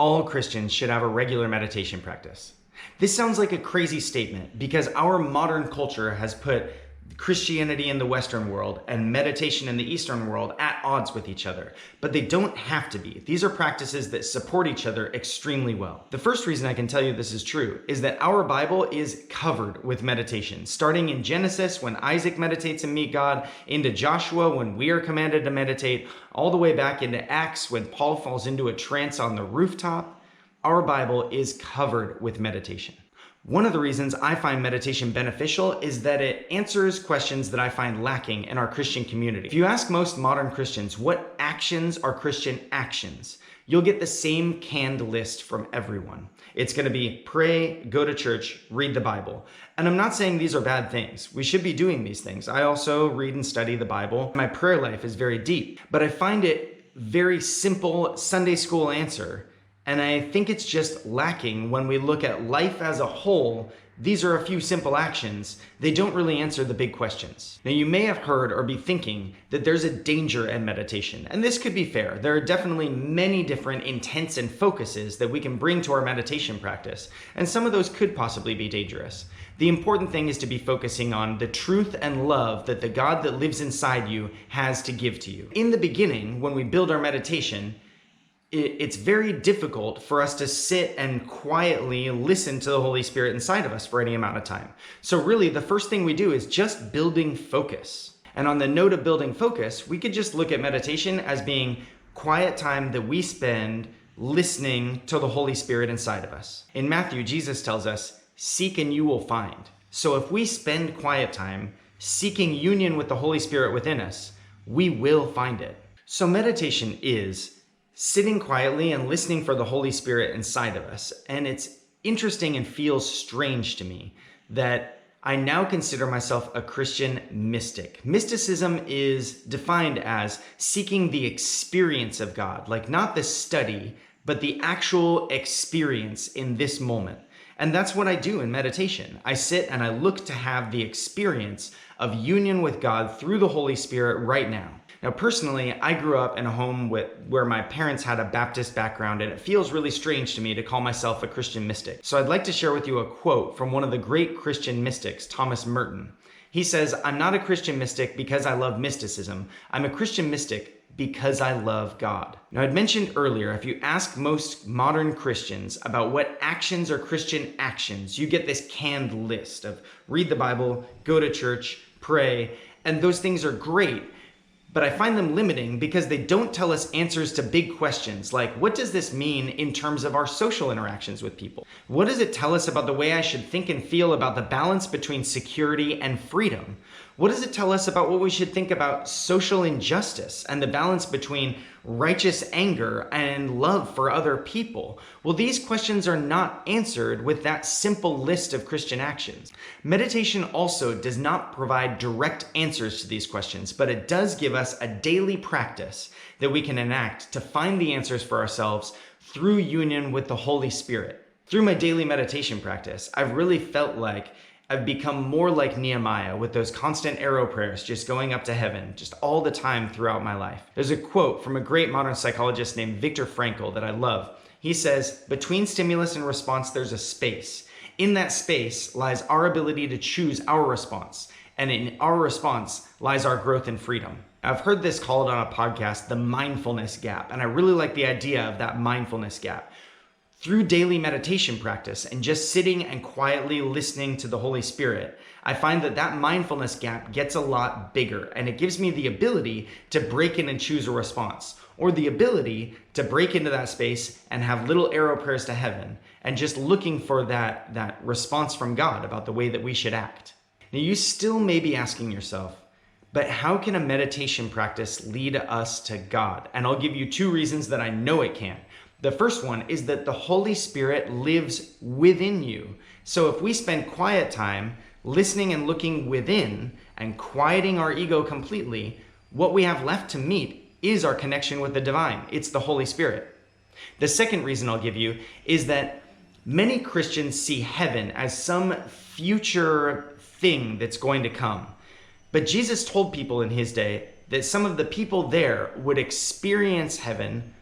all Christians should have a regular meditation practice. This sounds like a crazy statement because our modern culture has put Christianity in the Western world and meditation in the Eastern world at odds with each other, but they don't have to be. These are practices that support each other extremely well. The first reason I can tell you this is true is that our Bible is covered with meditation, starting in Genesis when Isaac meditates and meets God, into Joshua when we are commanded to meditate, all the way back into Acts when Paul falls into a trance on the rooftop. Our Bible is covered with meditation. One of the reasons I find meditation beneficial is that it answers questions that I find lacking in our Christian community. If you ask most modern Christians what actions are Christian actions, you'll get the same canned list from everyone. It's going to be pray, go to church, read the Bible. And I'm not saying these are bad things. We should be doing these things. I also read and study the Bible. My prayer life is very deep, but I find it very simple Sunday school answer. And I think it's just lacking when we look at life as a whole. These are a few simple actions. They don't really answer the big questions. Now, you may have heard or be thinking that there's a danger in meditation, and this could be fair. There are definitely many different intents and focuses that we can bring to our meditation practice, and some of those could possibly be dangerous. The important thing is to be focusing on the truth and love that the God that lives inside you has to give to you. In the beginning, when we build our meditation, it's very difficult for us to sit and quietly listen to the Holy Spirit inside of us for any amount of time. So really, the first thing we do is just building focus. And on the note of building focus, we could just look at meditation as being quiet time that we spend listening to the Holy Spirit inside of us. In Matthew, Jesus tells us, "Seek and you will find." So if we spend quiet time seeking union with the Holy Spirit within us, we will find it. So meditation is sitting quietly and listening for the Holy Spirit inside of us. And it's interesting and feels strange to me that I now consider myself a Christian mystic. Mysticism is defined as seeking the experience of God, like not the study, but the actual experience in this moment. And that's what I do in meditation. I sit and I look to have the experience of union with God through the Holy Spirit right now. Now, personally, I grew up in a home where my parents had a Baptist background, and it feels really strange to me to call myself a Christian mystic. So I'd like to share with you a quote from one of the great Christian mystics, Thomas Merton. He says, "I'm not a Christian mystic because I love mysticism. I'm a Christian mystic because I love God." Now, I'd mentioned earlier, if you ask most modern Christians about what actions are Christian actions, you get this canned list of read the Bible, go to church, pray, and those things are great. But I find them limiting because they don't tell us answers to big questions like, what does this mean in terms of our social interactions with people? What does it tell us about the way I should think and feel about the balance between security and freedom? What does it tell us about what we should think about social injustice and the balance between righteous anger and love for other people? Well, these questions are not answered with that simple list of Christian actions. Meditation also does not provide direct answers to these questions, but it does give us a daily practice that we can enact to find the answers for ourselves through union with the Holy Spirit. Through my daily meditation practice, I've really felt like I've become more like Nehemiah with those constant arrow prayers just going up to heaven just all the time throughout my life. There's a quote from a great modern psychologist named Viktor Frankl that I love. He says, "Between stimulus and response, there's a space. In that space lies our ability to choose our response. And in our response lies our growth and freedom." I've heard this called on a podcast, the Mindfulness Gap. And I really like the idea of that mindfulness gap. Through daily meditation practice and just sitting and quietly listening to the Holy Spirit, I find that mindfulness gap gets a lot bigger, and it gives me the ability to break in and choose a response, or the ability to break into that space and have little arrow prayers to heaven and just looking for that response from God about the way that we should act. Now, you still may be asking yourself, but how can a meditation practice lead us to God? And I'll give you two reasons that I know it can. The first one is that the Holy Spirit lives within you. So if we spend quiet time listening and looking within and quieting our ego completely, what we have left to meet is our connection with the divine. It's the Holy Spirit. The second reason I'll give you is that many Christians see heaven as some future thing that's going to come. But Jesus told people in his day that some of the people there would experience heaven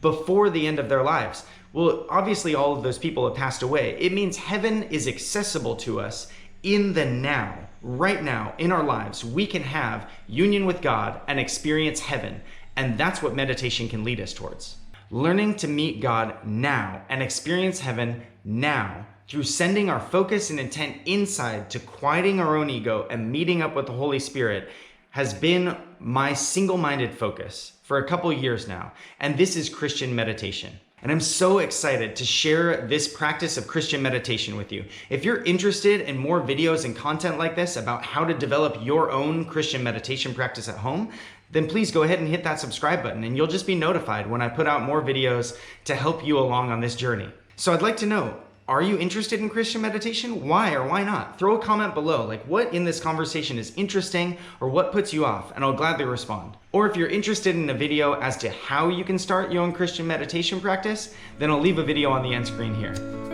before the end of their lives. Well, obviously all of those people have passed away. It means heaven is accessible to us in the now. Right now, in our lives, we can have union with God and experience heaven. And that's what meditation can lead us towards. Learning to meet God now and experience heaven now through sending our focus and intent inside to quieting our own ego and meeting up with the Holy Spirit has been my single-minded focus for a couple years now. And this is Christian meditation. And I'm so excited to share this practice of Christian meditation with you. If you're interested in more videos and content like this about how to develop your own Christian meditation practice at home, then please go ahead and hit that subscribe button and you'll just be notified when I put out more videos to help you along on this journey. So I'd like to know, are you interested in Christian meditation? Why or why not? Throw a comment below, like what in this conversation is interesting or what puts you off, and I'll gladly respond. Or if you're interested in a video as to how you can start your own Christian meditation practice, then I'll leave a video on the end screen here.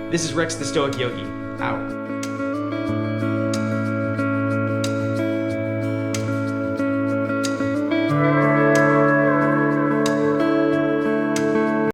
This is Rex the Stoic Yogi, out.